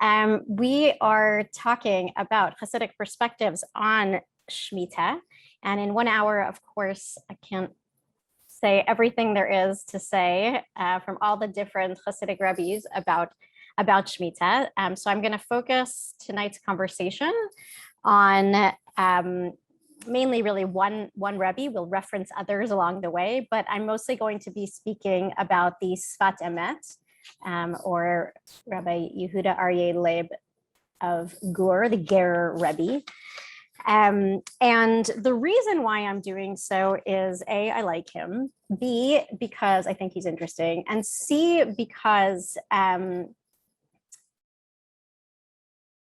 We are talking about Hassidic perspectives on Shemitah. And in 1 hour, of course, I can't say everything there is to say from all the different Hasidic rabbis about Shemitah. So I'm going to focus tonight's conversation on mainly really one Rebbe. We'll reference others along the way, but I'm mostly going to be speaking about the Sfat Emet, or Rabbi Yehuda Aryeh Leib of Gur, the Ger Rebbe. And the reason why I'm doing so is A, I like him, B, because I think he's interesting, and C, because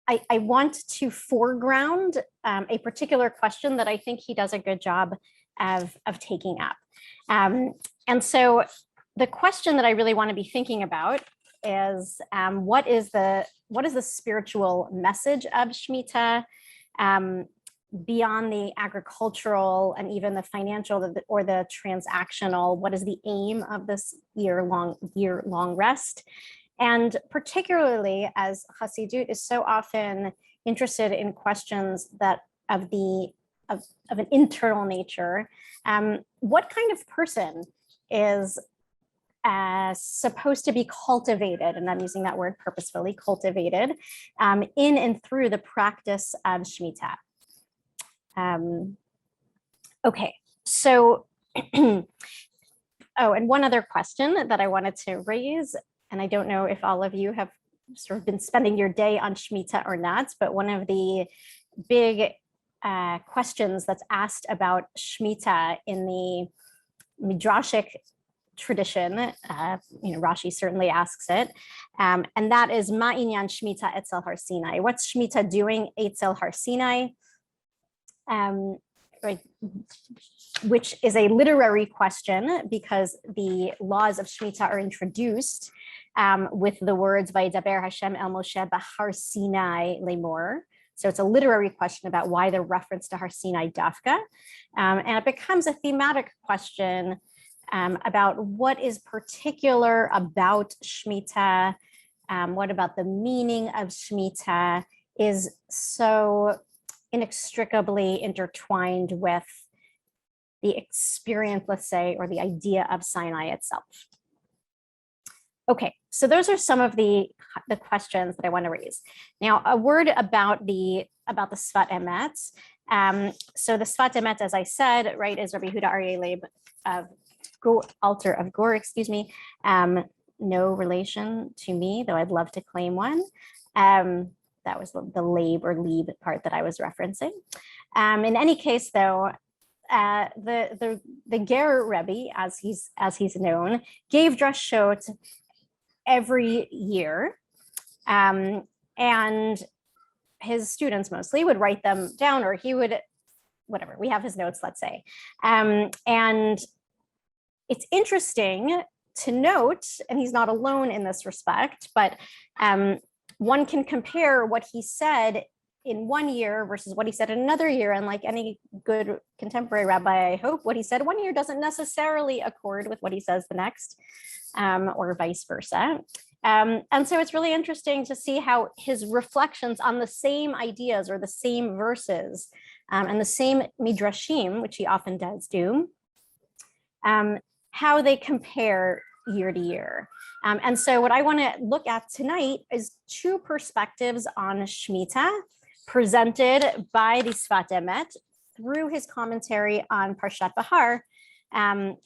I want to foreground a particular question that I think he does a good job of taking up. And so the question that I really want to be thinking about is what is the spiritual message of Shemitah beyond the agricultural and even the financial or the transactional? What is the aim of this year-long rest? And particularly as Hasidut is so often interested in questions that of an internal nature, what kind of person is supposed to be cultivated, and I'm using that word purposefully, cultivated, in and through the practice of Shemitah. Okay, so, oh, and one other question that I wanted to raise, and I don't know if all of you have sort of been spending your day on Shemitah or not, but one of the big questions that's asked about Shemitah in the Midrashic tradition, Rashi certainly asks it, and that is Ma inyan Shemitah etzel Har Sinai. What's Shemitah doing etzel Har Sinai? Right, which is a literary question because the laws of Shemitah are introduced with the words Vayidaber Hashem el Moshe b'Har Sinai lemor. So it's a literary question about why the reference to Har Sinai dafka, and it becomes a thematic question about what is particular about Shemitah, what about the meaning of Shemitah is so inextricably intertwined with the experience, let's say, or the idea of Sinai itself. Okay, so those are some of the questions that I want to raise. Now, a word about the Sfat Emet. So the Sfat Emet, as I said, right, is Rabbi Yehuda Aryeh Leib of Alter of Gur, excuse me. No relation to me, though I'd love to claim one. That was the Leib or Leib part that I was referencing. In any case, though, the Ger Rebbe, as he's known, gave drashot every year, and his students mostly would write them down, or he would, whatever. We have his notes, let's say, and it's interesting to note, and he's not alone in this respect, but one can compare what he said in one year versus what he said in another year. And like any good contemporary rabbi, I hope what he said one year doesn't necessarily accord with what he says the next, or vice versa. And so it's really interesting to see how his reflections on the same ideas or the same verses and the same midrashim, which he often does do, how they compare year to year. And so what I want to look at tonight is two perspectives on Shemitah presented by the Sfat Emet through his commentary on Parshat Bahar,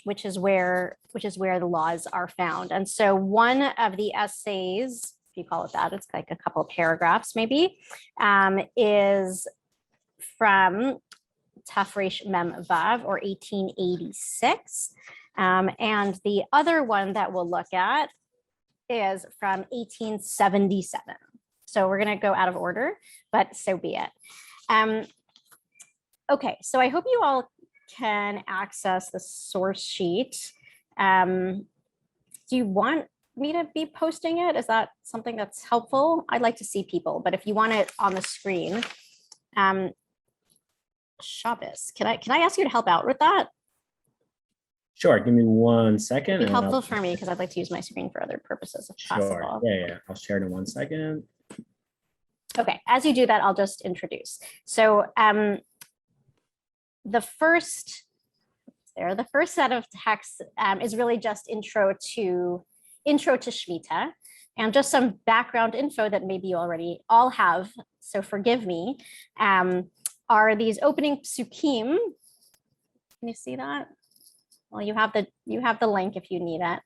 which is where the laws are found. And so one of the essays, if you call it that, it's like a couple of paragraphs maybe, is from Tafresh Mem Vav, or 1886. And the other one that we'll look at is from 1877. So we're going to go out of order, but so be it. Okay, so I hope you all can access the source sheet. Do you want me to be posting it? Is that something that's helpful? I'd like to see people, but if you want it on the screen, Shabbos, can I ask you to help out with that? Sure, give me 1 second. It'd be helpful for me because I'd like to use my screen for other purposes if possible. Yeah, I'll share it in 1 second. Okay, as you do that, I'll just introduce. So the first set of texts is really just intro to Shemitah, and just some background info that maybe you already all have, so forgive me, are these opening psukim. Can you see that? Well, you have the link if you need it.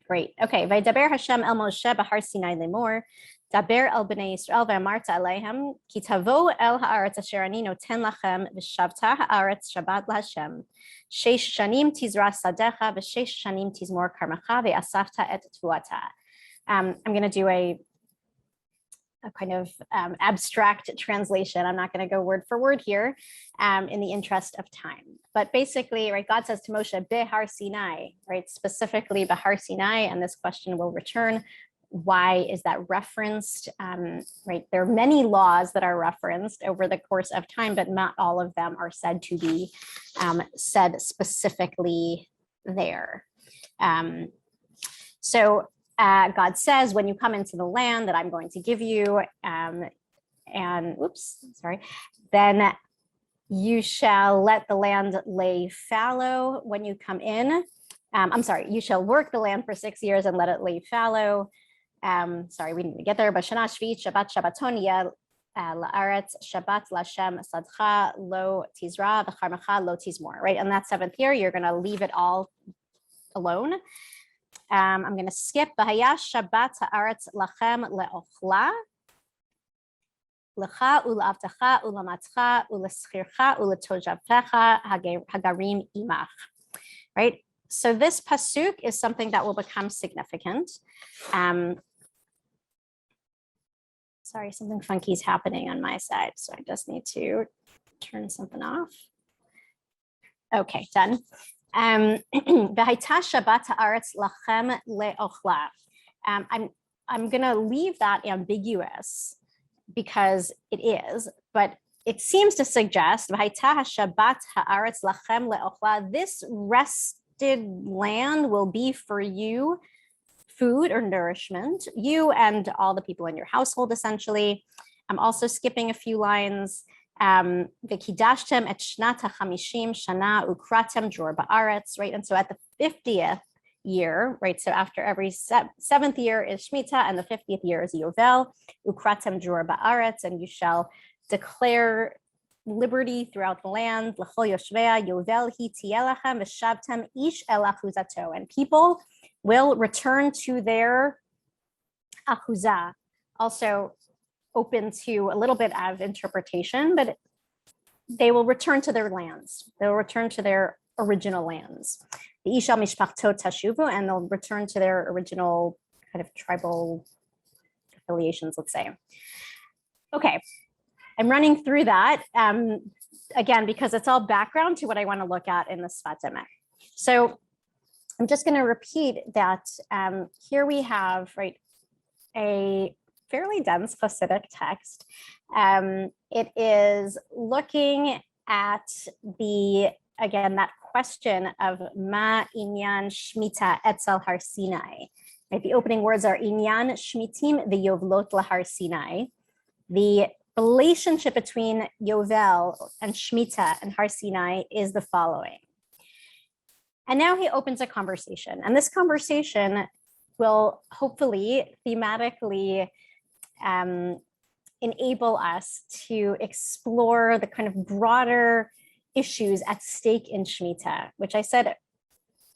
Great. Okay. Vaydaber Hashem el Moshe b'Har Sinai lemor, daber el bnei Yisrael ve'amarta aleihem, ki tavo el haaretz asher ani noten lachem v'shavta haaretz Shabbat laHashem, sheish shanim tizra sadecha v'sheish shanim tizmor karmecha ve'asafta et tuata. I'm going to do a kind of abstract translation. I'm not going to go word for word here in the interest of time. But basically, right, God says to Moshe, Behar Sinai, right, specifically Behar Sinai, and this question will return. Why is that referenced? Right, there are many laws that are referenced over the course of time, but not all of them are said to be said specifically there. So God says, when you come into the land that I'm going to give you, then you shall let the land lay fallow when you come in. You shall work the land for 6 years and let it lay fallow. We need to get there. But Shana Shvit, Shabbat, Shabbatonia, La'aretz, Shabbat, Lashem, Sadcha, Lo Tizra, V'charmecha, Lo Tizmor, right? And that 7th year, you're going to leave it all alone. I'm going to skip Bahaya Shabbat Haaretz Lachem Le'ochla Lecha U'La'avtecha U'Lamatcha U'Leschircha U'Letojavtecha Hagarim Imach. Right. So this pasuk is something that will become significant. Sorry, something funky is happening on my side, so I just need to turn something off. Okay, done. I'm gonna leave that ambiguous because it is, but it seems to suggest this rested land will be for you food or nourishment, you and all the people in your household, essentially. I'm also skipping a few lines. V'kidashtem et shnat hachamishim shana ukratem dror ba'aretz, right? And so at the 50th year, right? So after every 7th year is Shemitah and the 50th year is Yovel, ukratem dror ba'aretz, and you shall declare liberty throughout the land. L'chol yoshvea yovel hi tielachem v'shavtem ish el achuzato, and people will return to their achuzah. Also open to a little bit of interpretation, but they will return to their lands. They'll return to their original lands. The Ishal Mishpachtot Tashuvu, and they'll return to their original kind of tribal affiliations, let's say. Okay, I'm running through that again, because it's all background to what I want to look at in the Sfat Emet. So I'm just going to repeat that here we have, right, a fairly dense Hassidic text. It is looking at that question of Ma Inyan Shemitah Etzel Har Sinai. Right, the opening words are Inyan Shmitim V'Yovlot LaHar Sinai. The relationship between Yovel and Shemitah and Har Sinai is the following. And now he opens a conversation, and this conversation will hopefully thematically enable us to explore the kind of broader issues at stake in Shemitah, which I said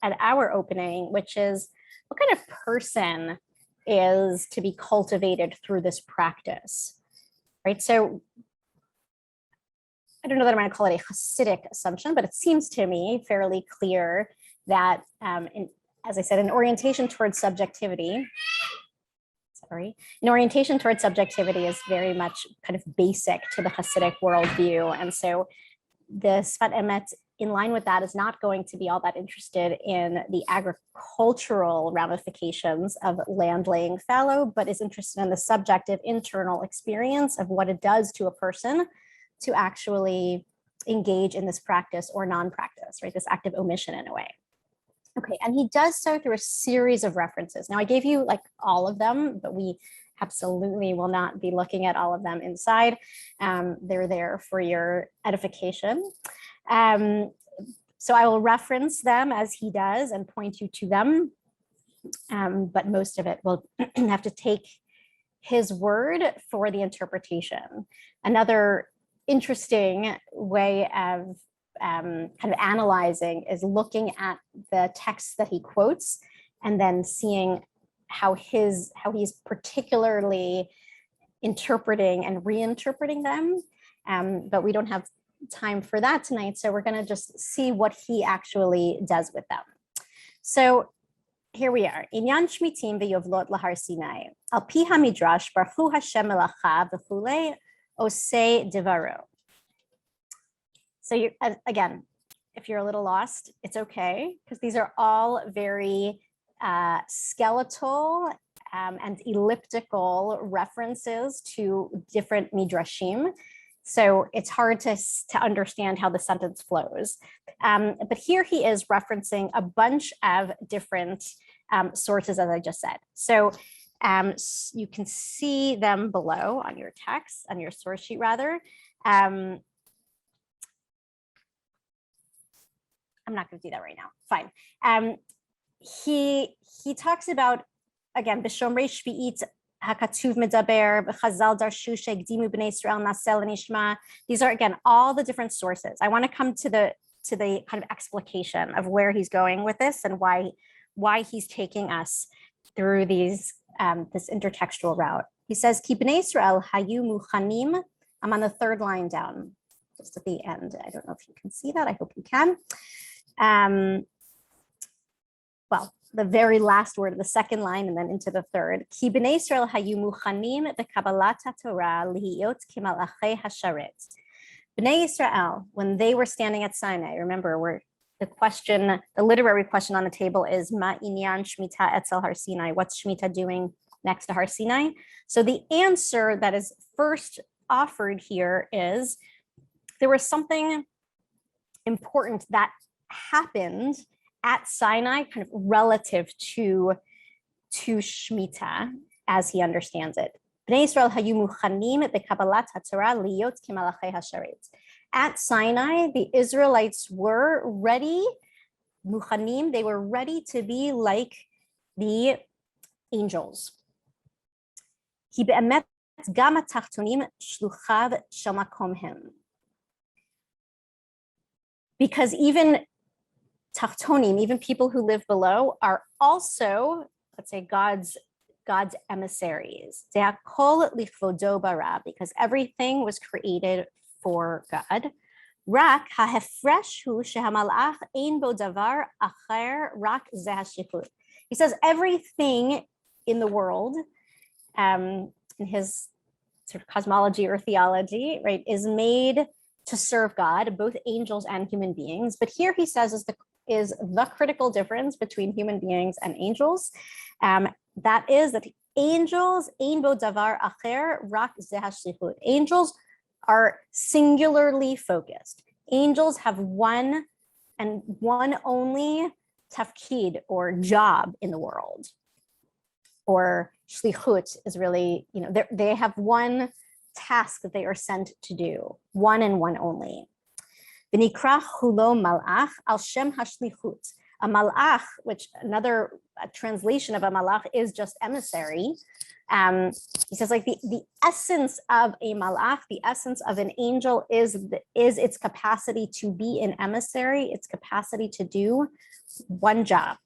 at our opening, which is what kind of person is to be cultivated through this practice, right? So I don't know that I'm going to call it a Hassidic assumption, but it seems to me fairly clear that, as I said, an orientation towards subjectivity. An orientation towards subjectivity is very much kind of basic to the Hassidic worldview. And so the Sfat Emet, in line with that, is not going to be all that interested in the agricultural ramifications of land laying fallow, but is interested in the subjective internal experience of what it does to a person to actually engage in this practice or non-practice, right? This active omission in a way. Okay, and he does so through a series of references. Now I gave you like all of them, but we absolutely will not be looking at all of them inside. They're there for your edification. So I will reference them as he does and point you to them. But most of it will have to take his word for the interpretation. Another interesting way of kind of analyzing is looking at the texts that he quotes and then seeing how he's particularly interpreting and reinterpreting them. But we don't have time for that tonight, so we're going to just see what he actually does with them. So here we are. Inyan Shmitim ve'yovlot lahar Sinai. Al pi hamidrash baruchu Hashem melacha v'chulei osei devaro. So again, if you're a little lost, it's okay, because these are all very skeletal and elliptical references to different midrashim. So it's hard to understand how the sentence flows. But here he is referencing a bunch of different sources, as I just said. So you can see them below on your text, on your source sheet rather. I'm not going to do that right now. Fine. He talks about, again, b'shomrei shvi'it hakatuv medaber b'chazal darshu she'ekdimu b'nei Yisrael nasel nishma. These are, again, all the different sources. I want to come to the kind of explication of where he's going with this and why he's taking us through these this intertextual route. He says, Ki b'nei Yisrael hayu muchanim. I'm on the third line down, just at the end. I don't know if you can see that. I hope you can. Well, the very last word of the second line and then into the third. Ki b'nei Yisrael hayu muchanim b'kabbalat haTorah lihiyot kimalachei hasharet. B'nei Yisrael, when they were standing at Sinai, remember, the literary question on the table is Ma inyan Shemitah etzel Har Sinai. What's Shemitah doing next to Har Sinai? So the answer that is first offered here is there was something important that happened at Sinai, kind of relative to Shemitah as he understands it. Bnei Yisrael hayu muchanim b'kabbalat haTorah liyot kimalachei hasharet. At Sinai, the Israelites were ready, muchanim, they were ready to be like the angels. Ki be'emet gam hatachtonim shluchav shel makom hem. Because even tachtonim, even people who live below, are also, let's say, God's emissaries. Ze'akol lichvodo bara, because everything was created for God. Rak hahefresh hu shehamalach ein bo davar acher rak ze hashlichut. He says everything in the world, in his sort of cosmology or theology, right, is made to serve God, both angels and human beings. But here he says is the critical difference between human beings and angels. That is that angels, ein bo davar acher rak ze hashlichut. Angels are singularly focused. Angels have one and one only tafkid or job in the world. Or shlichut is really, they have one task that they are sent to do, one and one only. V'nikra hulo malach al shem hashlichut. A malach, which another translation of a malach is just emissary. He says, like the essence of a malach, the essence of an angel is its capacity to be an emissary, its capacity to do one job.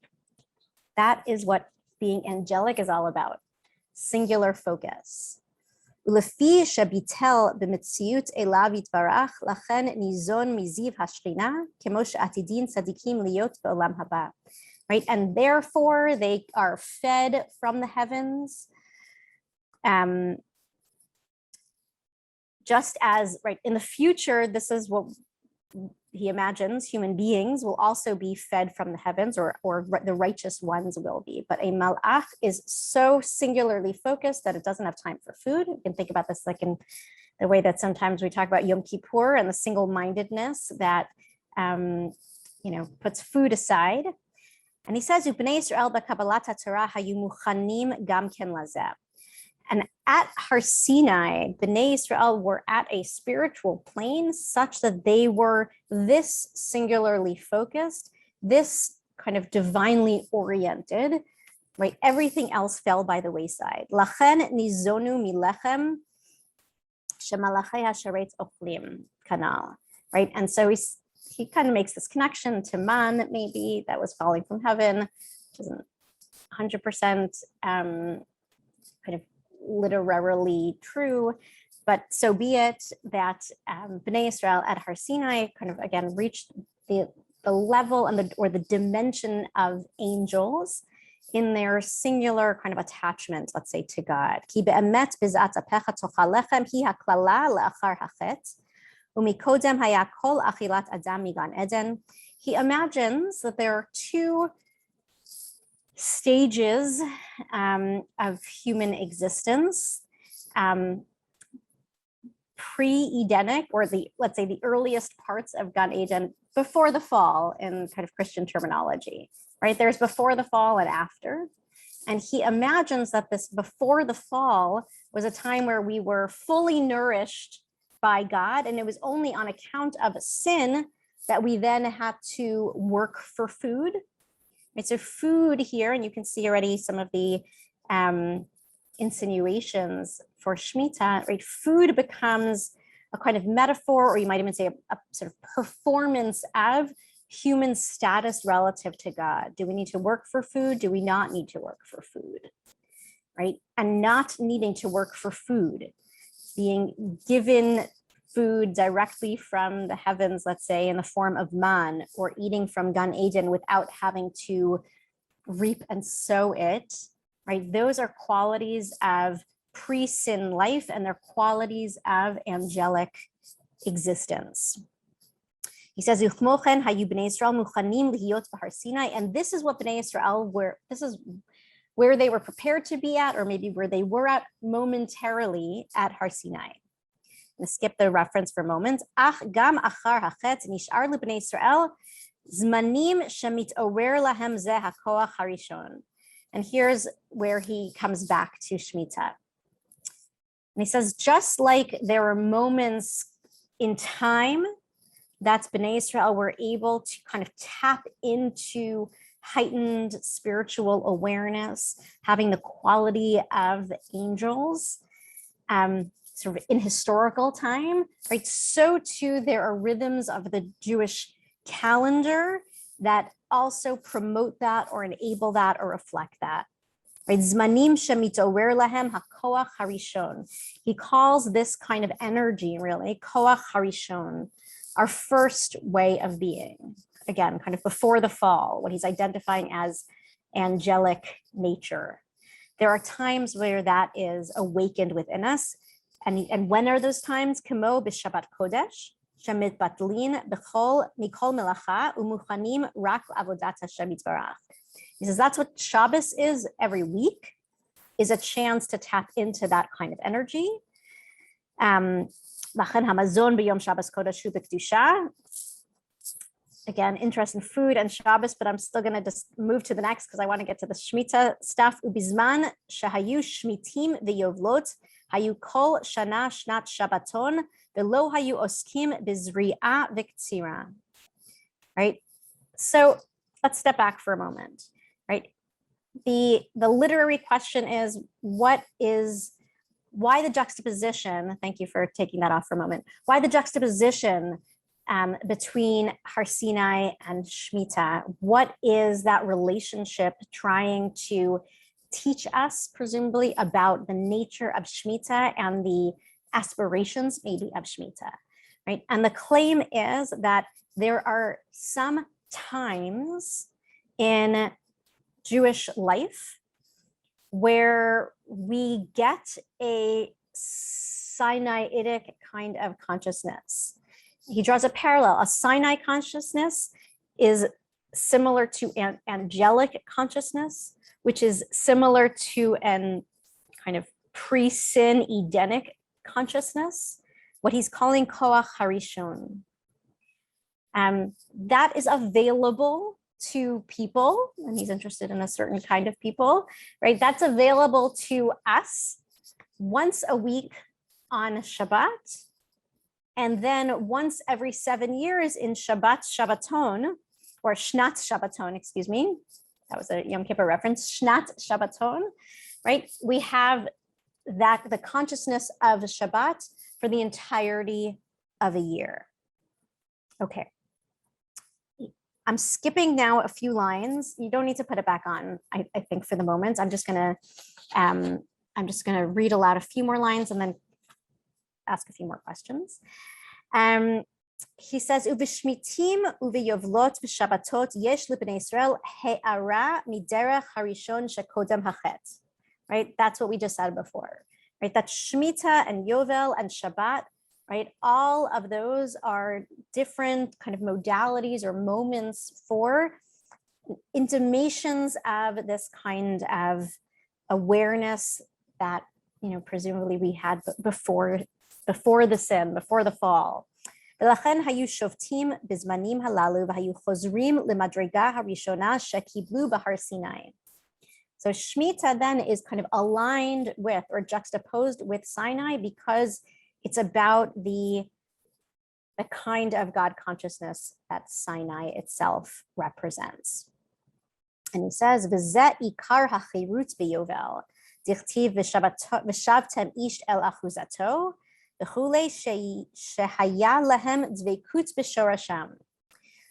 That is what being angelic is all about. Singular focus. Ulefi shabitel b'mitziut elav yitbarach lachen nizon miziv hashchina kemo she'atidin tzadikim liot be'olam haba. Right, and therefore they are fed from the heavens. Just as, right, in the future, this is what he imagines human beings will also be fed from the heavens, or the righteous ones will be. But a malach is so singularly focused that it doesn't have time for food. You can think about this like in the way that sometimes we talk about Yom Kippur and the single-mindedness that, puts food aside. And he says, "Ubnei Yisrael b'kabbalat haTorah hayu muchanim gam ken lazeh." And at Har Sinai, Bnei Israel were at a spiritual plane such that they were this singularly focused, this kind of divinely oriented, right? Everything else fell by the wayside. Lachen nizonu milechem shemalachei hasharetz ochlim kanal, right? And so he kind of makes this connection to man, maybe that was falling from heaven, which isn't 100% kind of literarily true, but so be it that Bnei Israel at Har Sinai kind of again reached the level and the dimension of angels in their singular kind of attachment, let's say, to God. Ki be'emet bizat apecha tochal lechem hi haklala le'achar hachet umikodem haya kol achilat adam migan eden. He imagines that there are two stages of human existence, pre-Edenic, or let's say the earliest parts of Gan Eden before the fall in kind of Christian terminology, right? There's before the fall and after. And he imagines that this before the fall was a time where we were fully nourished by God, and it was only on account of sin that we then had to work for food. Right, so food here, and you can see already some of the insinuations for Shemitah, right? Food becomes a kind of metaphor, or you might even say a sort of performance of human status relative to God. Do we need to work for food? Do we not need to work for food? Right? And not needing to work for food, being given food directly from the heavens, let's say, in the form of man, or eating from Gan Eden without having to reap and sow it, right? Those are qualities of pre-sin life, and they're qualities of angelic existence. He says, and this is what Bnei Israel this is where they were prepared to be at, or maybe where they were at momentarily at Har Sinai. Let's skip the reference for a moment. Ach gam achar hachet nishar lebnei Israel zmanim shemit'orer lahem zeh hakoach harishon. And here's where he comes back to Shemitah. And he says, just like there were moments in time that Bnei Israel were able to kind of tap into heightened spiritual awareness, having the quality of angels, sort of in historical time, right? So too, there are rhythms of the Jewish calendar that also promote that or enable that or reflect that. Right? Zmanim shemitower lahem hakoach harishon. He calls this kind of energy, really, koach harishon, our first way of being. Again, kind of before the fall, what he's identifying as angelic nature. There are times where that is awakened within us. And when are those times? Kamo b'Shabbat Kodesh, shemit batlin b'chol mikol melacha umuchanim rak avodat Hashem yitbarach. He says that's what Shabbos is every week, is a chance to tap into that kind of energy. Lachen hamazon b'yom Shabbos Kodesh hu b'kedusha. Again, interest in food and Shabbos, but I'm still going to just move to the next because I want to get to the Shemitah stuff. Ubizman shahayu shmitim v'yovlot hayu kol shana shnat Shabbaton v'lo hayu oskim b'zri'ah v'ktsira. Right? So let's step back for a moment. Right? The literary question is, why the juxtaposition? Thank you for taking that off for a moment. Why the juxtaposition between Har Sinai and Shemitah? What is that relationship trying to teach us, presumably, about the nature of Shemitah and the aspirations, maybe, of Shemitah, right? And the claim is that there are some times in Jewish life where we get a Sinaitic kind of consciousness. He draws a parallel. A Sinai consciousness is similar to an angelic consciousness, which is similar to an kind of pre-sin Edenic consciousness, what he's calling koach harishon. That is available to people, and he's interested in a certain kind of people, right? That's available to us once a week on Shabbat, and then once every 7 years in Shabbaton, or Shnat Shabbaton, excuse me. That was a Yom Kippur reference, Shnat Shabbaton, right? We have that the consciousness of Shabbat for the entirety of a year. Okay. I'm skipping now a few lines. You don't need to put it back on, I think, for the moment. I'm just gonna read aloud a few more lines and then ask a few more questions. He says, "Uvishmitim uviyovlot v'shabbatot yesh libnei Israel he'ara miderech harishon shekodem hachet." Right, that's what we just said before. Right, that Shemitah and Yovel and Shabbat. Right, all of those are different kind of modalities or moments for intimations of this kind of awareness that, you know, presumably we had before the sin, before the fall. ולכן היו שובתים בזמנים הללו והיו חוזרים למדרגה הראשונה שקיבלו בהר סיני. So Shemitah then is kind of aligned with or juxtaposed with Sinai because it's about the kind of God consciousness that Sinai itself represents. And he says, "V'zeh ikar hachirut beyovel, dichtiv v'shavtem ish el achuzato, v'chulei shehaya lehem dveikut b'shorasham."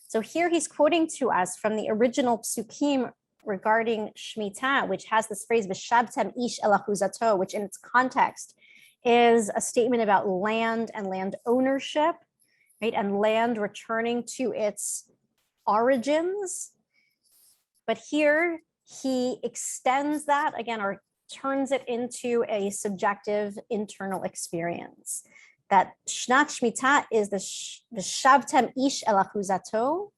So here he's quoting to us from the original psukim regarding Shemitah, which has this phrase, "V'shavtem ish el achuzato," which in its context is a statement about land and land ownership, right? And land returning to its origins. But here he extends that again, or turns it into a subjective internal experience. That Shnat Shemitah is the Shavtem Ish El Achuzato.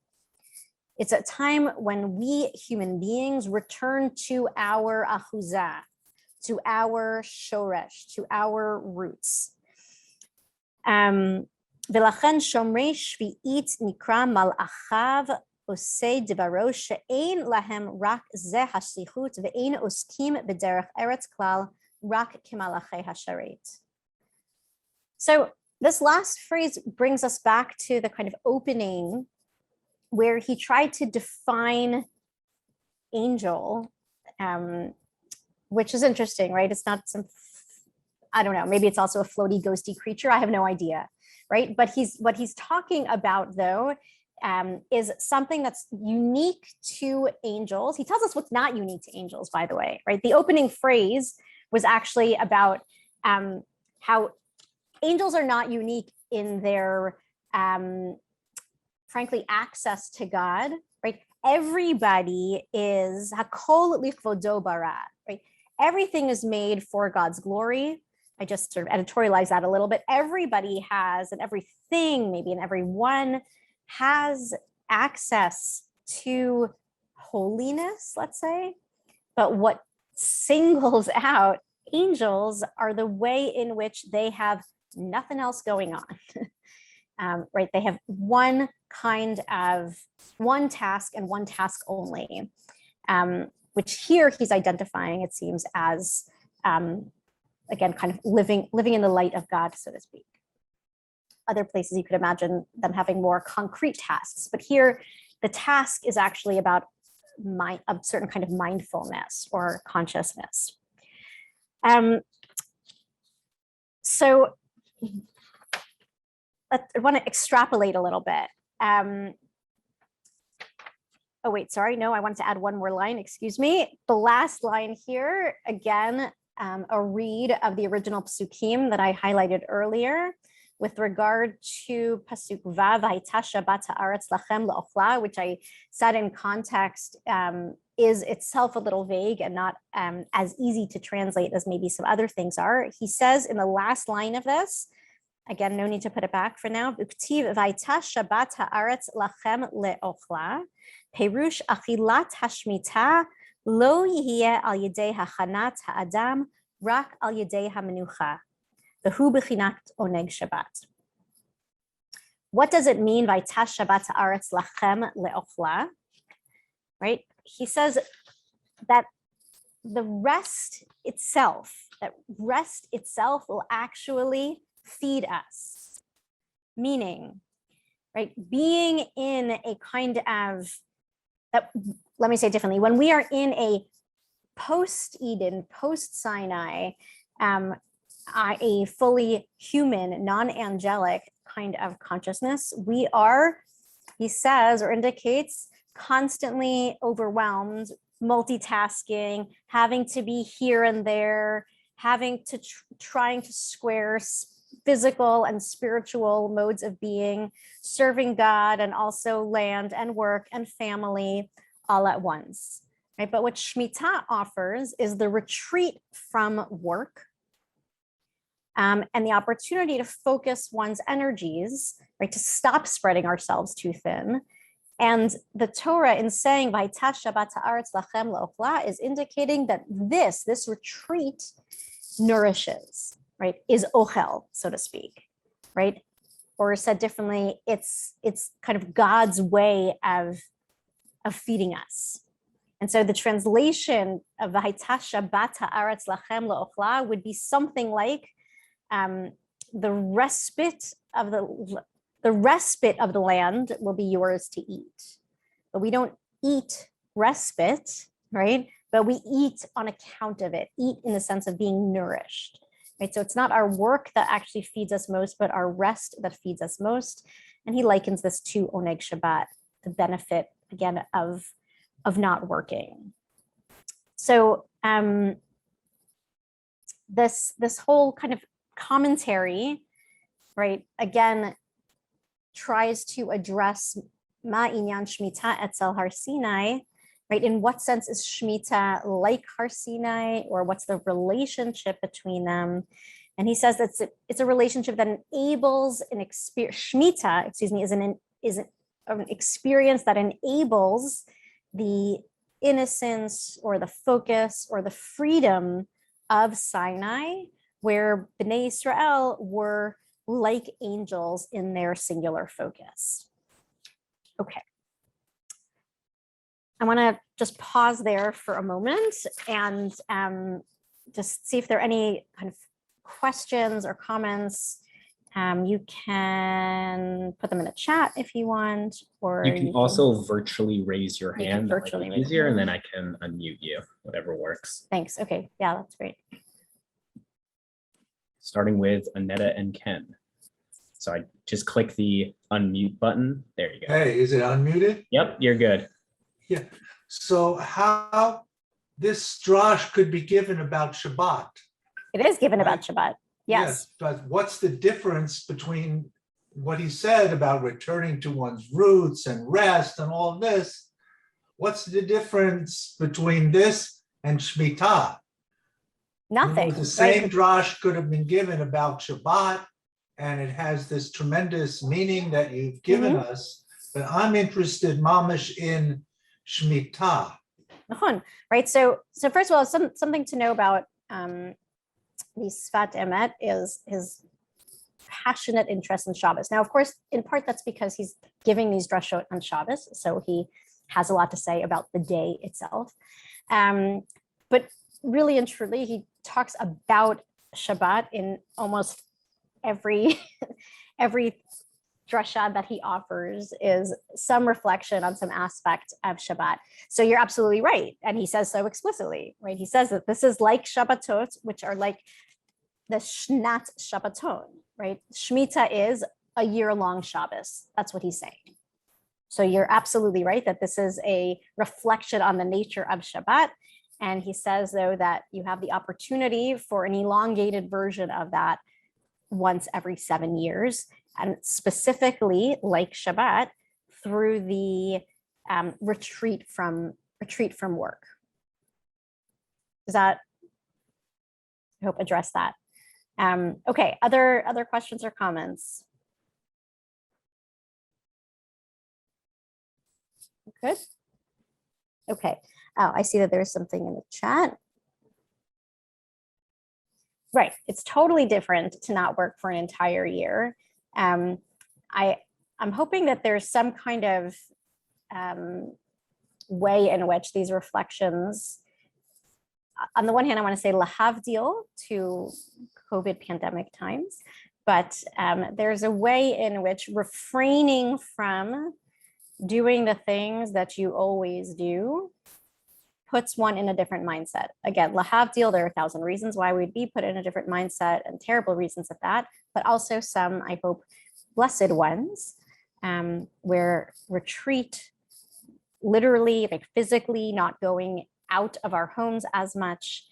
It's a time when we human beings return to our achuzah, to our shoresh, to our roots. V'lachen shomrei shvi'it nikra mal'achav osei devaro she'ein lahem rak zeh hashlichut ve'ein oskim b'derech eretz klal rak kemalachei hasharet. So this last phrase brings us back to the kind of opening where he tried to define angel, which is interesting, right? It's not some, I don't know, maybe it's also a floaty, ghosty creature. I have no idea, right? But what he's talking about, though, is something that's unique to angels. He tells us what's not unique to angels, by the way, right? The opening phrase was actually about how angels are not unique in their, frankly, access to God, right? Everybody is hakol lichvodo bara, right? Everything is made for God's glory. I just sort of editorialize that a little bit. Everybody has, and everything, maybe, and everyone has access to holiness, let's say. But what singles out angels are the way in which they have nothing else going on. Right? They have one task and one task only, which here he's identifying, it seems, as, again, kind of living in the light of God, so to speak. Other places you could imagine them having more concrete tasks, but here the task is actually about a certain kind of mindfulness or consciousness. So I want to extrapolate a little bit. Oh, wait, sorry. No, I wanted to add one more line. Excuse me. The last line here, again, a read of the original psukim that I highlighted earlier with regard to pasuk vav, v'hayta Shabbat ha'aretz lachem le'ochla, which I said in context is itself a little vague and not as easy to translate as maybe some other things are. He says in the last line of this, again, no need to put it back for now. Uktiv v'hayta Shabbat ha'aretz lachem le'ochla, perush achilat hashmita lo yihye al yedei hachanat ha'adam rak al yedei hamenucha. V'hu b'chinat oneg Shabbat. What does it mean by Vayta Shabbat ha'aretz lachem le'ochla? Right? He says that the rest itself, that rest itself will actually feed us. Meaning, right, being in a kind of, let me say it differently, when we are in a post-Eden, post-Sinai, a fully human, non-angelic kind of consciousness, we are, he says or indicates, constantly overwhelmed, multitasking, having to be here and there, having to trying to square physical and spiritual modes of being, serving God and also land and work and family all at once. Right? But what Shemitah offers is the retreat from work, and the opportunity to focus one's energies, right, to stop spreading ourselves too thin. And the Torah, in saying "Vayta Shabbat haaretz lachem le'ochla," is indicating that this retreat nourishes, right, is ochel, so to speak, right? Or said differently, it's kind of God's way of feeding us. And so the translation of "Vayta Shabbat haaretz lachem le'ochla" would be something like the respite of the land will be yours to eat. But we don't eat respite, right? But we eat on account of it, eat in the sense of being nourished, right? So it's not our work that actually feeds us most, but our rest that feeds us most. And he likens this to Oneg Shabbat, the benefit, again, of not working. So this whole kind of commentary, right, again, tries to address Ma Inyan Shemitah Etzel Har Sinai, right? In what sense is Shemitah like Har Sinai, or what's the relationship between them? And he says that it's a relationship that enables an experience. Shemitah, is an experience that enables the innocence or the focus or the freedom of Sinai, where Bnei Israel were like angels in their singular focus. Okay. I want to just pause there for a moment and just see if there are any kind of questions or comments. You can put them in the chat if you want, or you can also virtually raise your hand. That might be easier, and then I can unmute you, whatever works. Thanks. Okay. Yeah, that's great. Starting with Annetta and Ken. So I just click the unmute button. There you go. Hey, is it unmuted? Yep, you're good. Yeah. So how this drash could be given about Shabbat? It is given about Shabbat. Yes. But what's the difference between what he said about returning to one's roots and rest and all this? What's the difference between this and Shemitah? Nothing. The same drash could have been given about Shabbat, and it has this tremendous meaning that you've given us. But I'm interested, mamish, in Shemitah. Right. So first of all, something to know about the Sfat Emet is his passionate interest in Shabbos. Now, of course, in part that's because he's giving these drashot on Shabbos, so he has a lot to say about the day itself. But really and truly, he talks about Shabbat in almost every drasha that he offers is some reflection on some aspect of Shabbat. So you're absolutely right. And he says so explicitly, right? He says that this is like Shabbatot, which are like the Shnat Shabbaton, right? Shemitah is a year-long Shabbos. That's what he's saying. So you're absolutely right that this is a reflection on the nature of Shabbat. And he says, though, that you have the opportunity for an elongated version of that once every 7 years, and specifically like Shabbat through the retreat from work. Does that, I hope, address that? Okay, other questions or comments? Good. Okay. Oh, I see that there's something in the chat. Right. It's totally different to not work for an entire year. I'm hoping that there's some kind of way in which these reflections on the one hand, I want to say lahavdil to COVID pandemic times, but there's a way in which refraining from doing the things that you always do puts one in a different mindset. Again, lahavdil, there are 1,000 reasons why we'd be put in a different mindset, and terrible reasons at that, but also some, I hope, blessed ones, where retreat, literally, like physically not going out of our homes as much,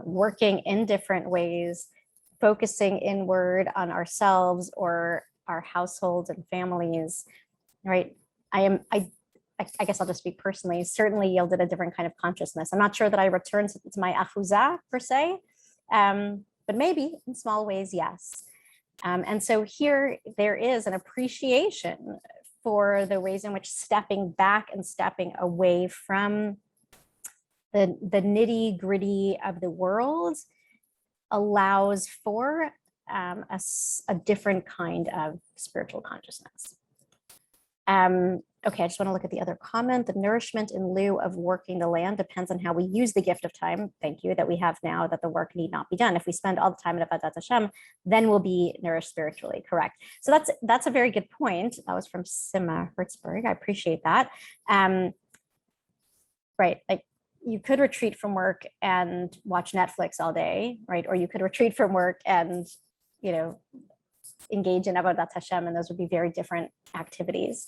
working in different ways, focusing inward on ourselves or our households and families, right? I guess I'll just speak personally, certainly yielded a different kind of consciousness. I'm not sure that I returned to my achuza per se, but maybe in small ways, yes. And so here there is an appreciation for the ways in which stepping back and stepping away from the nitty gritty of the world allows for a different kind of spiritual consciousness. Okay, I just want to look at the other comment. The nourishment in lieu of working the land depends on how we use the gift of time, thank you, that we have now, that the work need not be done. If we spend all the time at Avodat Hashem, then we'll be nourished spiritually, correct. So that's a very good point. That was from Sima Hertzberg, I appreciate that. Right, like you could retreat from work and watch Netflix all day, right? Or you could retreat from work and, you know, engage in Avodat Hashem, and those would be very different activities.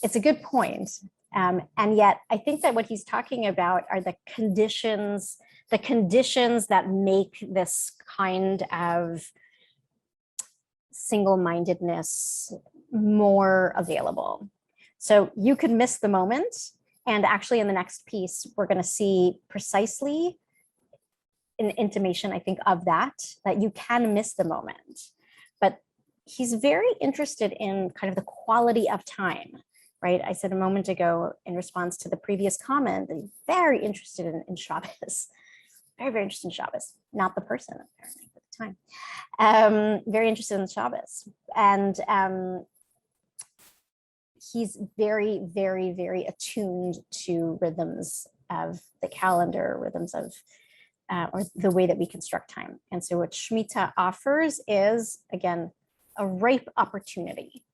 It's a good point. And yet I think that what he's talking about are the conditions that make this kind of single-mindedness more available. So you could miss the moment. And actually in the next piece, we're going to see precisely an intimation, I think, of that you can miss the moment. But he's very interested in kind of the quality of time, right? I said a moment ago in response to the previous comment that he's very interested in Shabbos, very, very interested in Shabbos, not the person apparently at the time. Very interested in Shabbos. And he's very, very, very attuned to rhythms of the calendar, rhythms of or the way that we construct time. And so what Shemitah offers is, again, a ripe opportunity.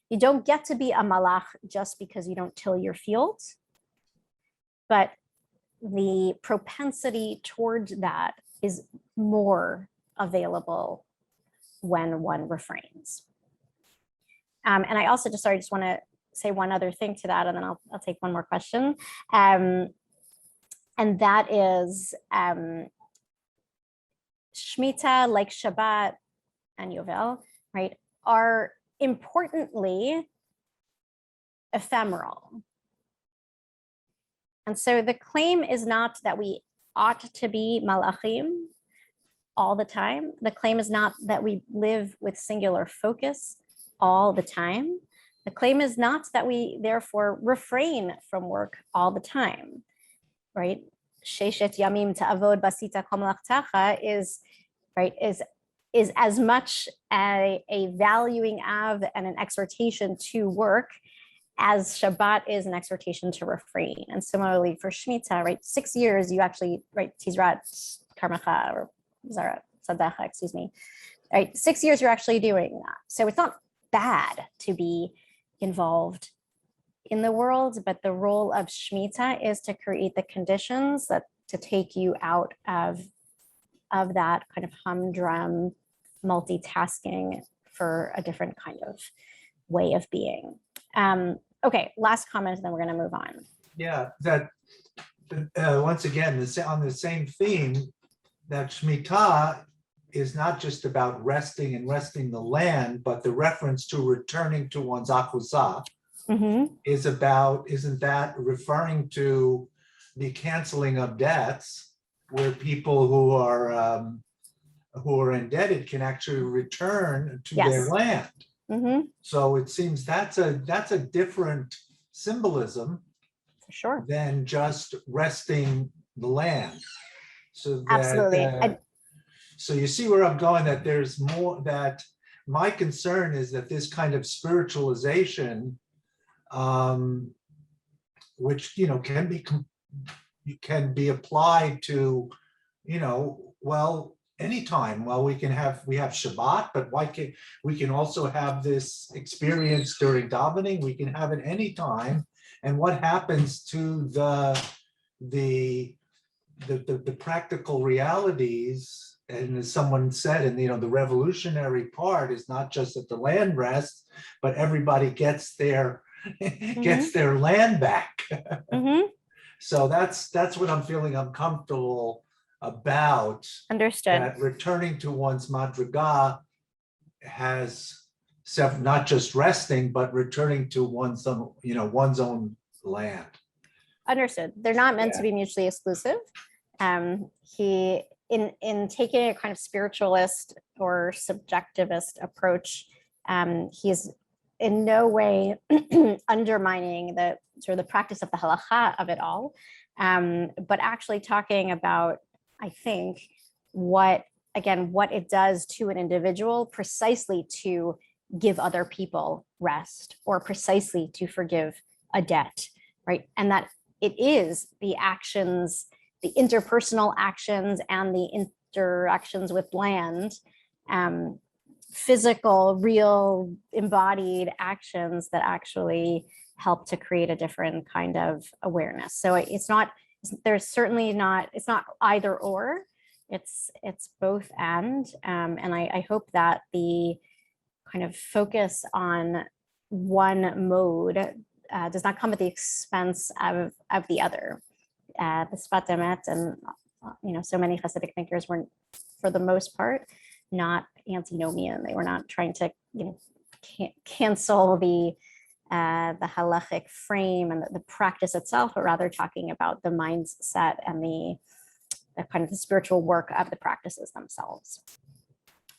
You don't get to be a malach just because you don't till your fields, but the propensity towards that is more available when one refrains. And I also just want to say one other thing to that, and then I'll take one more question. And that is Shemitah, like Shabbat and Yovel, right, are importantly ephemeral. And so the claim is not that we ought to be malachim all the time. The claim is not that we live with singular focus all the time. The claim is not that we therefore refrain from work all the time, right? Sheshet yamim ta'avod basita kol malachtacha is as much a valuing of and an exhortation to work as Shabbat is an exhortation to refrain. And similarly for Shemitah, right, 6 years you actually, right, Tizrat Karmacha or Zarat Sadacha, excuse me, right, 6 years you're actually doing that. So it's not bad to be involved in the world, but the role of Shemitah is to create the conditions that to take you out of that kind of humdrum multitasking for a different kind of way of being. Okay, last comment, and then we're going to move on. Yeah, that once again, on the same theme, that Shemitah is not just about resting and resting the land, but the reference to returning to one's akuzah is about, isn't that referring to the canceling of debts, where people who are indebted can actually return to their land? So it seems that's a different symbolism, for sure, than just resting the land. So that, absolutely. So you see where I'm going, that there's more, that my concern is that this kind of spiritualization, which, you know, can be you can be applied to, well, anytime. Well, we have Shabbat, but we can also have this experience during davening. We can have it anytime. And what happens to the practical realities? And as someone said, and the revolutionary part is not just that the land rests, but everybody gets their land back. Mm-hmm. So that's what I'm feeling uncomfortable about. Understood. That returning to one's madriga has not just resting, but returning to one's own land. Understood. They're not meant to be mutually exclusive. He, in taking a kind of spiritualist or subjectivist approach, he's in no way undermining the sort of the practice of the halacha of it all, but actually talking about, I think, what it does to an individual precisely to give other people rest, or precisely to forgive a debt, right? And that it is the actions, the interpersonal actions and the interactions with land, physical, real, embodied actions that actually help to create a different kind of awareness. So it's not either or, it's both and I hope that the kind of focus on one mode does not come at the expense of the other. The Sfat Emet and so many Hasidic thinkers were, for the most part, not antinomian. They were not trying to cancel the halachic frame and the practice itself, but rather talking about the mindset and the kind of the spiritual work of the practices themselves.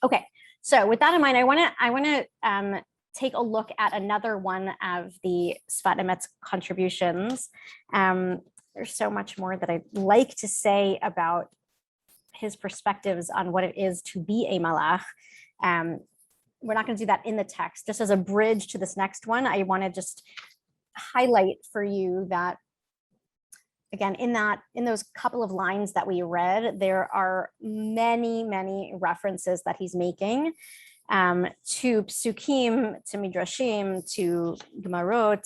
Okay, so with that in mind, I want to take a look at another one of the Sfat Emet's contributions. There's so much more that I'd like to say about his perspectives on what it is to be a malach. We're not going to do that in the text. Just as a bridge to this next one, I want to just highlight for you that, again, in those couple of lines that we read, there are many, many references that he's making to psukim, to midrashim, to gemarot,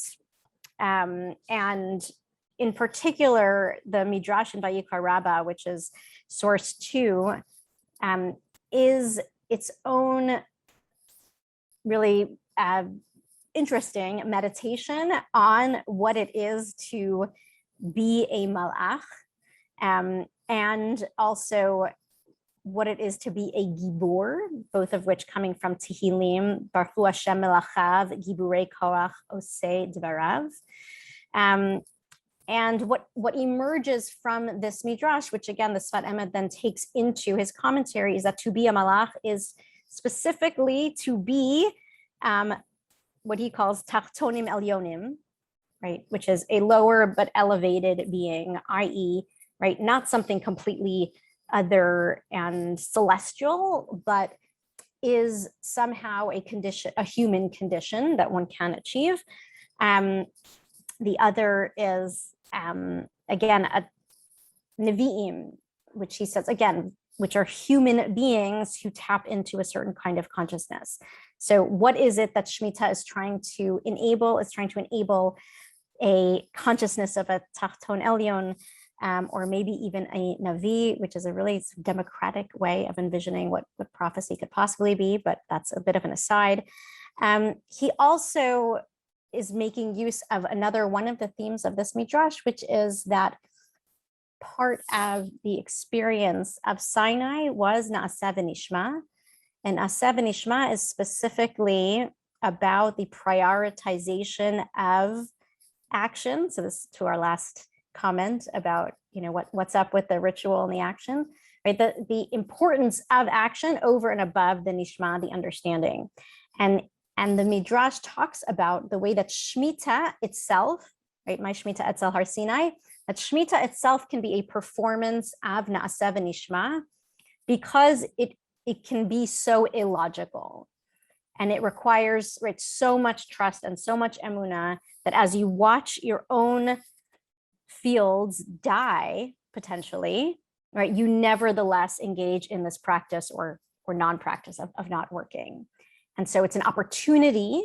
and in particular, the midrash in Vayikra Rabbah, which is source 2, is its own really interesting meditation on what it is to be a malach, and also what it is to be a gibor, both of which coming from Tehillim, Baruch Hashem melachav, giburei koach osei dvarav. And what emerges from this midrash, which again the Sfat Emet then takes into his commentary, is that to be a malach is specifically to be what he calls tachtonim elyonim, right, which is a lower but elevated being, i.e., right, not something completely other and celestial, but is somehow a condition, a human condition that one can achieve. The other is, again, a nevi'im, which he says, again, which are human beings who tap into a certain kind of consciousness. So what is it that Shemitah is trying to enable? It's trying to enable a consciousness of a tachton elyon, or maybe even a navi, which is a really democratic way of envisioning what prophecy could possibly be, but that's a bit of an aside. He also is making use of another one of the themes of this midrash, which is that part of the experience of Sinai was Na'aseh v'nishma, and Na'aseh v'nishma is specifically about the prioritization of action. So this to our last comment about what's up with the ritual and the action, right? The importance of action over and above the nishma, the understanding, and the midrash talks about the way that Shemitah itself, right? My Shemitah Etzel Har Sinai, that Shemitah itself can be a performance of Na'aseh v'nishma because it can be so illogical, and it requires, right, so much trust and so much emunah that as you watch your own fields die potentially, right? You nevertheless engage in this practice or non-practice of not working. And so it's an opportunity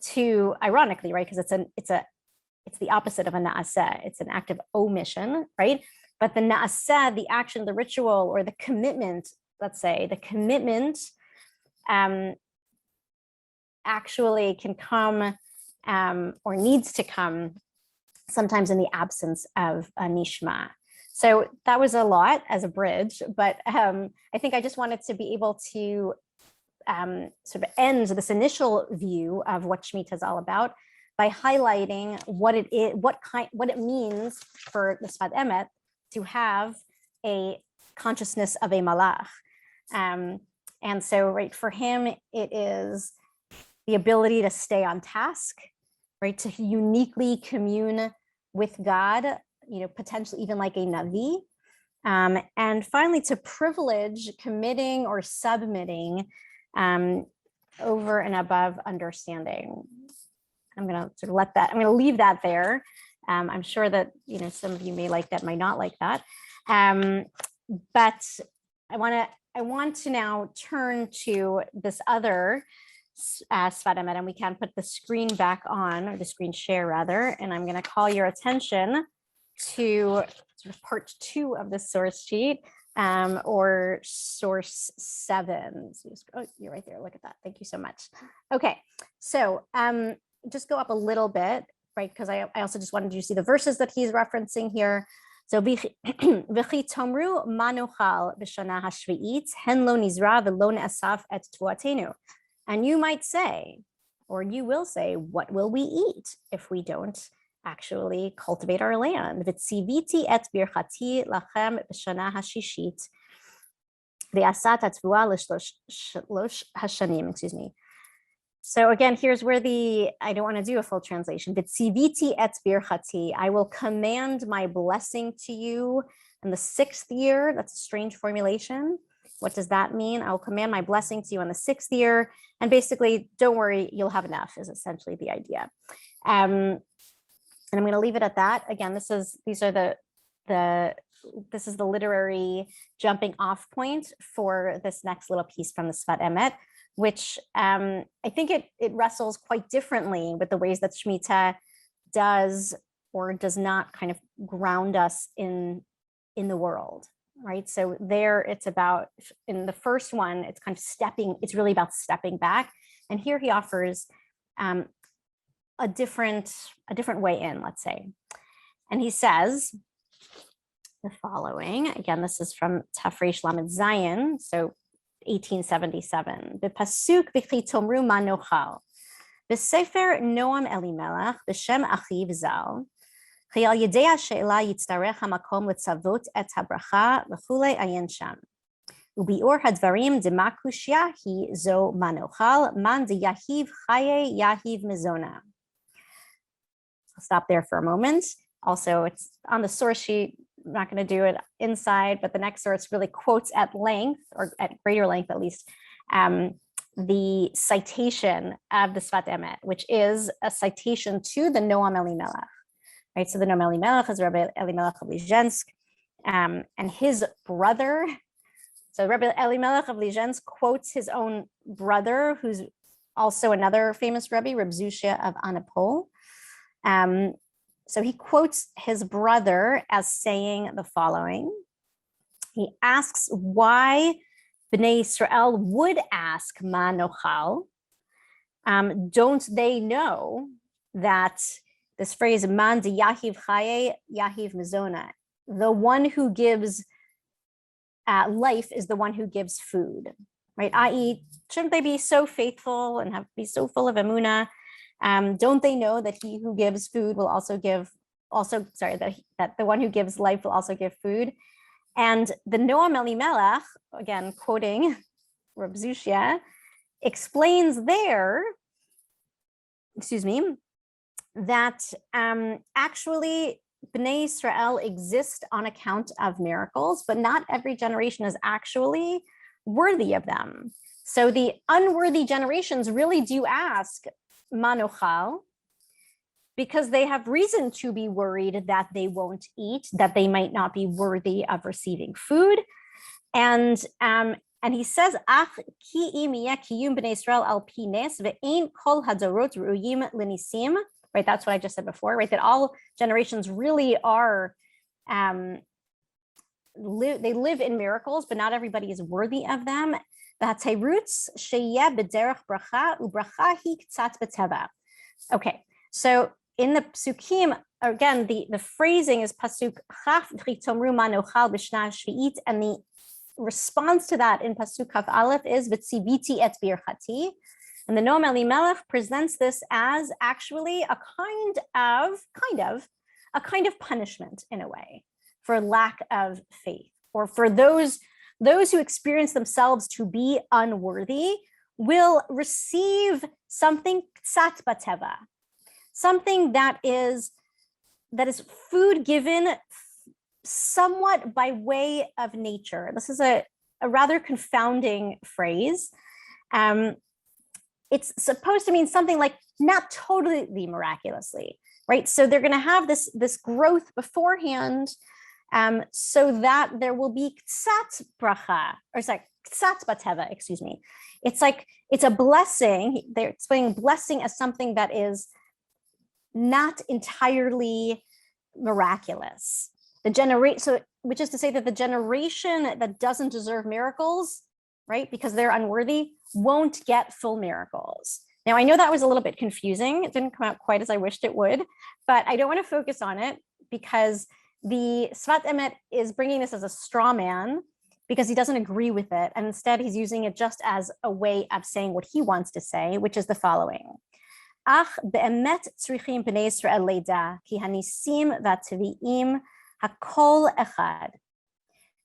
to, ironically, right? Because it's the opposite of a na'aseh. It's an act of omission, right? But the na'aseh, the action, the ritual, or the commitment, let's say, the commitment actually can come or needs to come sometimes in the absence of a nishma. So that was a lot as a bridge, but I think I just wanted to be able to sort of end this initial view of what Shemitah is all about by highlighting what it is, what it means for the Sfat Emet to have a consciousness of a malach. And so, right, for him, it is the ability to stay on task, right, to uniquely commune with God, potentially even like a Navi. And finally, to privilege committing or submitting over and above understanding. I'm going to sort of I'm going to leave that there. I'm sure that, some of you may like that, might not like that. But I want to now turn to this other Sfat Emet, and we can put the screen back on, or the screen share rather, and I'm going to call your attention to sort of part 2 of the source sheet, or source 7. So you're right there. Look at that. Thank you so much. Okay, so just go up a little bit, right? Because I also just wanted you to see the verses that he's referencing here. So v'chi tomru manochal b'shana hashvi'it hen lo nizra v'lo ne'asaf et tuatenu. And you might say, or you will say, what will we eat if we don't actually cultivate our land? V'tziviti et birchati lachem b'shana hashishit v'asat atvua l'shlosh hashanim, excuse me. So again, here's where I don't want to do a full translation. V'tziviti et birchati, I will command my blessing to you in the 6th year. That's a strange formulation. What does that mean? I will command my blessing to you in the 6th year. And basically, don't worry, you'll have enough is essentially the idea. And I'm going to leave it at that. Again, this is the literary jumping off point for this next little piece from the Sfat Emet, which I think it wrestles quite differently with the ways that Shemitah does or does not kind of ground us in the world, right? So there it's about, in the first one, it's kind of it's really about stepping back. And here he offers a different way in, let's say. And he says the following, again, this is from Tafresh Lamed Zayin, so 1877. B'pasuk v'chi tomru ma nochal. B'sefer Noam Elimelech b'shem achiv zal. Chi al yedei ha'she'ela yitztarech hamakom letzavot et habracha v'chulei ayin sham. Ubi'or hadvarim dema kushya hi zo ma nochal man de yahiv chaye yahiv mezona. I'll stop there for a moment. Also, it's on the source sheet. I'm not going to do it inside, but the next source really quotes at length, or at greater length at least, the citation of the Sfat Emet, which is a citation to the Noam Elimelech. Right, so the Noam Elimelech is Rabbi Elimelech of Lizhensk, and his brother. So Rabbi Elimelech of Lizhensk quotes his own brother, who's also another famous Rebbe, Reb Zushia of Anapol. So he quotes his brother as saying the following. He asks why Bnei Israel would ask Ma Nochal. Don't they know that this phrase, Man de Yahiv Chaye, Yahiv Mizona, the one who gives life is the one who gives food, right? I.e., shouldn't they be so faithful and be so full of emunah? Don't they know that he who gives food will also give, that the one who gives life will also give food? And the Noam Elimelech, again, quoting Reb Zushia, explains there, that actually Bnei Israel exist on account of miracles, but not every generation is actually worthy of them. So the unworthy generations really do ask, Manochal, because they have reason to be worried that they won't eat, that they might not be worthy of receiving food. And he says, Ach ki im yeh kiyum b'nei Yisrael al pi nes ve'ein kol hadorot ru'yim l'nisim. Right, that's what I just said before, right? That all generations really are, they live in miracles, but not everybody is worthy of them. Okay, so in the psukim, again, the phrasing is pasuk chaf tomru ma nochal b'shna shvi'it, and the response to that in pasuk kaf aleph is v'tziviti et birchati. And the Noam Elimelech presents this as actually a kind of punishment in a way for lack of faith, or for those who experience themselves to be unworthy will receive something ksat bateva, something that is food given somewhat by way of nature. This is a rather confounding phrase. It's supposed to mean something like not totally miraculously, right? So they're going to have this growth beforehand, so that there will be ksat bracha, or sorry, ksat bateva, excuse me. It's like, it's a blessing. They're explaining blessing as something that is not entirely miraculous. So, which is to say that the generation that doesn't deserve miracles, right, because they're unworthy, won't get full miracles. Now, I know that was a little bit confusing. It didn't come out quite as I wished it would, but I don't want to focus on it because the Sfat Emet is bringing this as a straw man because he doesn't agree with it. And instead, he's using it just as a way of saying what he wants to say, which is the following. Ach be'emet tzrichim b'nei Yisrael leida ki hanisim v'atvi'im hakol echad.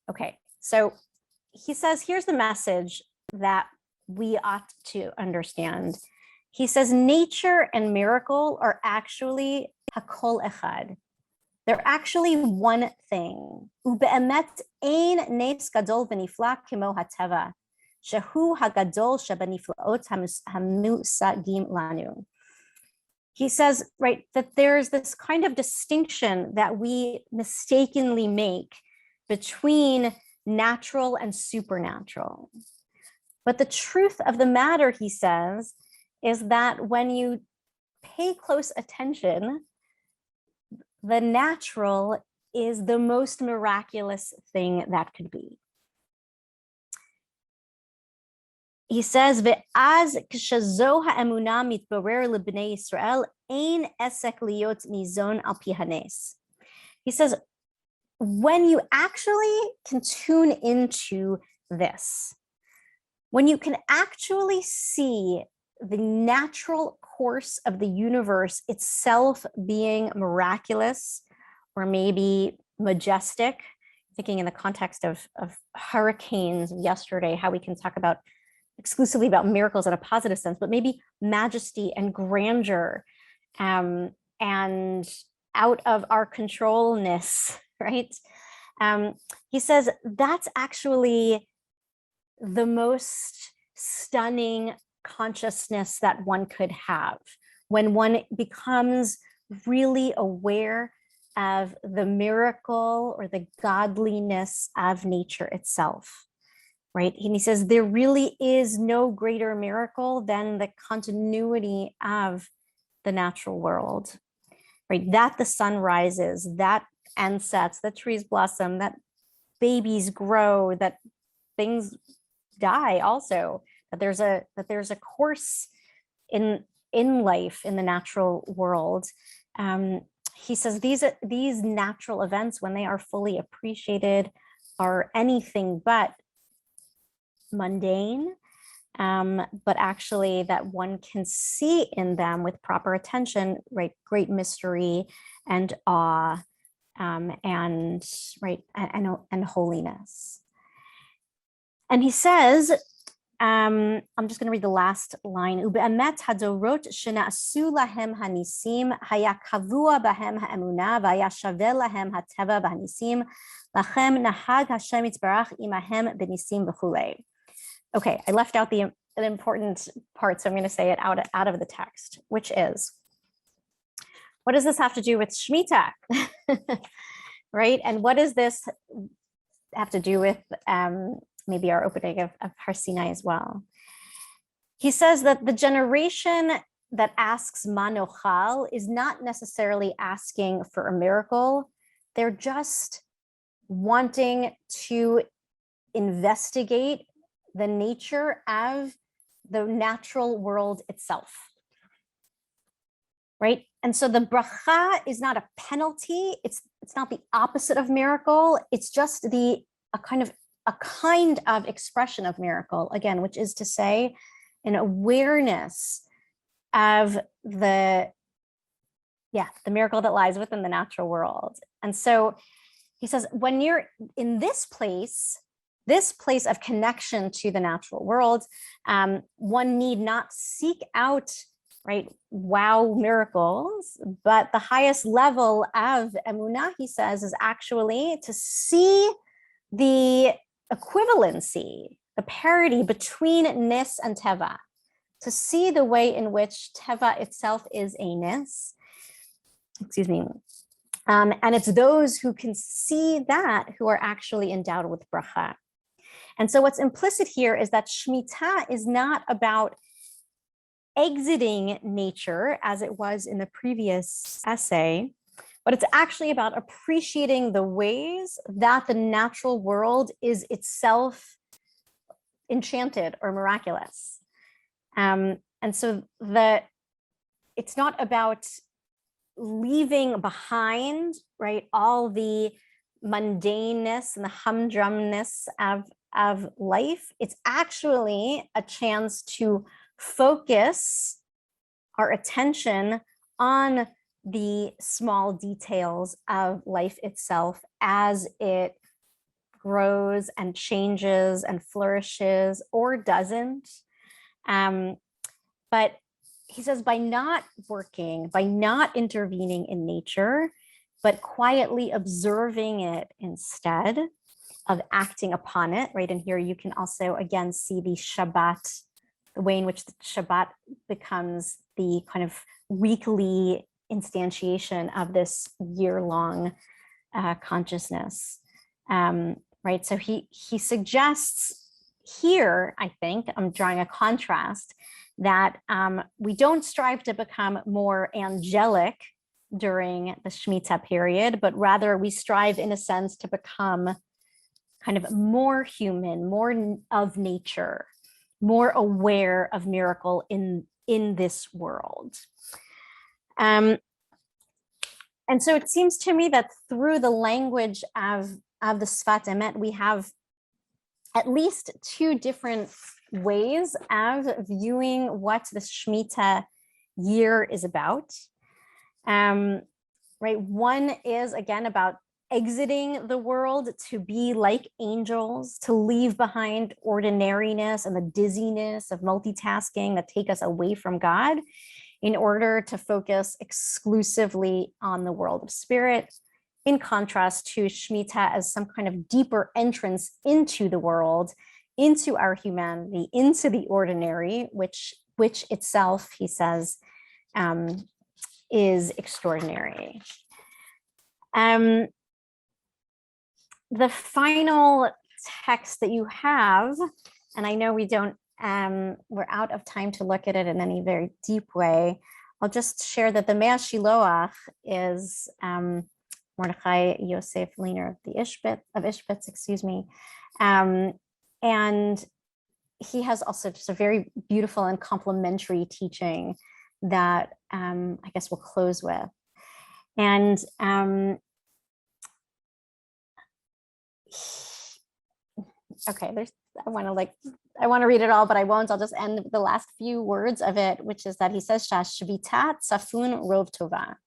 Okay, so he says, here's the message that we ought to understand. He says, nature and miracle are actually hakol echad. They're actually one thing. Ube'emet ein nes gadol v'nifla kimo hateva, shehu hagadol shebaniflaot hamusagim lanu. He says, right, that there's this kind of distinction that we mistakenly make between natural and supernatural. But the truth of the matter, he says, is that when you pay close attention, the natural is the most miraculous thing that could be. He says, "Ve'az kshazo ha'emunah mitbarer lebnei Yisrael ein esek liot nizon al pi hanes." He says, when you actually can tune into this, when you can actually see the natural course of the universe itself being miraculous or maybe majestic, thinking in the context of hurricanes yesterday, how we can talk about exclusively about miracles in a positive sense, but maybe majesty and grandeur, and out of our controlness, right? He says that's actually the most stunning consciousness that one could have, when one becomes really aware of the miracle or the godliness of nature itself. Right? And he says there really is no greater miracle than the continuity of the natural world, right? That the sun rises, that and sets, that trees blossom, that babies grow, that things die also, that there's a course in life in the natural world. He says these natural events, when they are fully appreciated, are anything but mundane, but actually that one can see in them with proper attention, right, great mystery and awe, and right, and holiness. And he says, I'm just going to read the last line. Ube'emet hadorot shena'asu lahem hanisim haya kavua bahem ha'emunah v'haya shaveh lahem hateva v'hanisim lachem nahag Hashem yitbarach imahem b'nisim v'chulei. Okay, I left out an important part, so I'm going to say it out of the text, which is, what does this have to do with Shemitah? Right? And what does this have to do with maybe our opening of Har Sinai as well? He says that the generation that asks Manochal is not necessarily asking for a miracle. They're just wanting to investigate the nature of the natural world itself. Right? And so the bracha is not a penalty. It's not the opposite of miracle. It's just a kind of expression of miracle, again, which is to say an awareness of the miracle that lies within the natural world. And so he says, when you're in this place of connection to the natural world, one need not seek out, right, wow miracles, but the highest level of emunah, he says, is actually to see the equivalency, the parity between nis and teva, to see the way in which teva itself is a nis. Excuse me. And it's those who can see that who are actually endowed with bracha. And so what's implicit here is that Shemitah is not about exiting nature as it was in the previous essay, but it's actually about appreciating the ways that the natural world is itself enchanted or miraculous. And so it's not about leaving behind, right, all the mundaneness and the humdrumness of life. It's actually a chance to focus our attention on the small details of life itself as it grows and changes and flourishes or doesn't. But he says, by not working, by not intervening in nature, but quietly observing it instead of acting upon it, right? And here you can also, again, see the Shabbat, the way in which the Shabbat becomes the kind of weekly instantiation of this year-long consciousness, right? So he suggests here, I think, I'm drawing a contrast, that we don't strive to become more angelic during the Shemitah period, but rather we strive, in a sense, to become kind of more human, more of nature, more aware of miracle in this world. And so it seems to me that through the language of the Sfat Emet, we have at least two different ways of viewing what the Shemitah year is about. Right, one is again about exiting the world to be like angels, to leave behind ordinariness and the dizziness of multitasking that take us away from God in order to focus exclusively on the world of spirit, in contrast to Shemitah as some kind of deeper entrance into the world, into our humanity, into the ordinary, which itself, he says, is extraordinary. The final text that you have, and I know we don't, we're out of time to look at it in any very deep way. I'll just share that the Mea Shiloach is Mordechai Yosef Leiner of Ishbitz, excuse me. And he has also just a very beautiful and complementary teaching that I guess we'll close with. And okay, I want to read it all, but I won't. I'll just end the last few words of it, which is that he says, Shvita tsafun rov tova,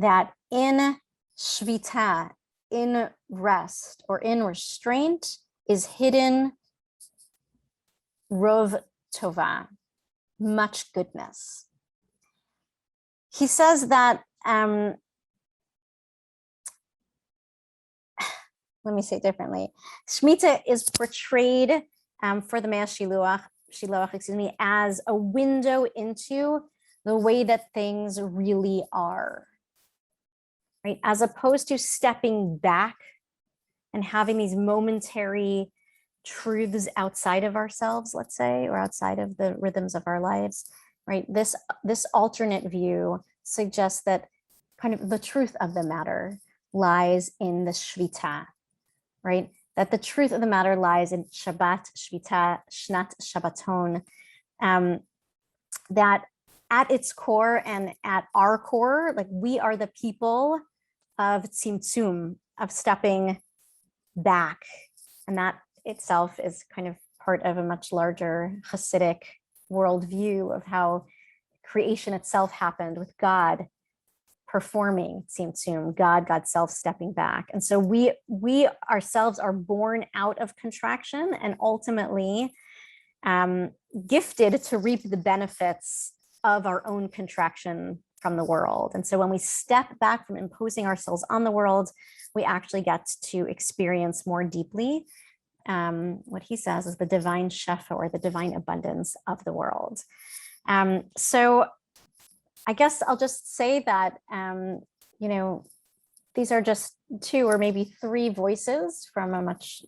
that in Shvita, in rest or in restraint, is hidden rov tova, much goodness. He says that, let me say it differently. Shemitah is portrayed for the Mea Shiloach, excuse me, as a window into the way that things really are, right? As opposed to stepping back and having these momentary truths outside of ourselves, let's say, or outside of the rhythms of our lives, right? This alternate view suggests that kind of the truth of the matter lies in the Shemitah, right? That the truth of the matter lies in Shabbat, Shemitah, Shnat Shabbaton, that at its core and at our core, like we are the people of tzimtzum, of stepping back. And that itself is kind of part of a much larger Hassidic worldview of how creation itself happened with God performing tzimtzum, God's self stepping back. And so we ourselves are born out of contraction and ultimately gifted to reap the benefits of our own contraction from the world. And so when we step back from imposing ourselves on the world, we actually get to experience more deeply what he says is the divine shefa, or the divine abundance of the world. So I guess I'll just say that, these are just two or maybe three voices from a much,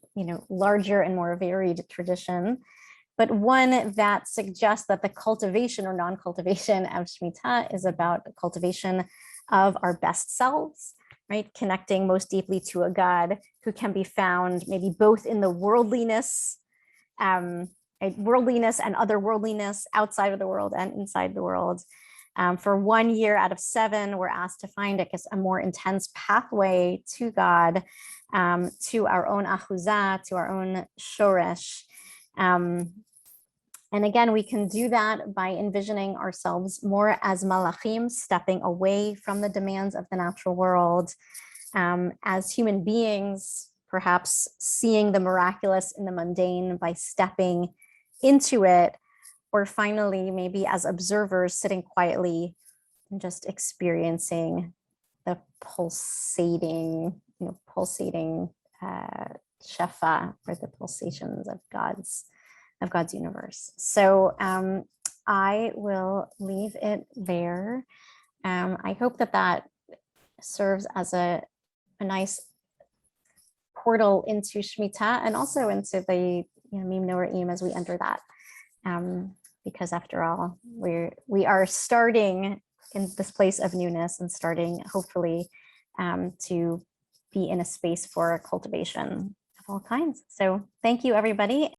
larger and more varied tradition, but one that suggests that the cultivation or non-cultivation of Shemitah is about the cultivation of our best selves, right? Connecting most deeply to a God who can be found maybe both in the worldliness and otherworldliness outside of the world and inside the world. For 1 year out of 7, we're asked to find, I guess, a more intense pathway to God, to our own achuzah, to our own shoresh. And again, we can do that by envisioning ourselves more as malachim, stepping away from the demands of the natural world, as human beings, perhaps seeing the miraculous in the mundane by stepping into it, or finally, maybe as observers sitting quietly and just experiencing the pulsating shefa, or the pulsations of God's universe. So I will leave it there. I hope that serves as a nice portal into Shemitah and also into the Yemei Iyun as we enter that. Because after all, we are starting in this place of newness and starting hopefully to be in a space for cultivation of all kinds. So thank you, everybody.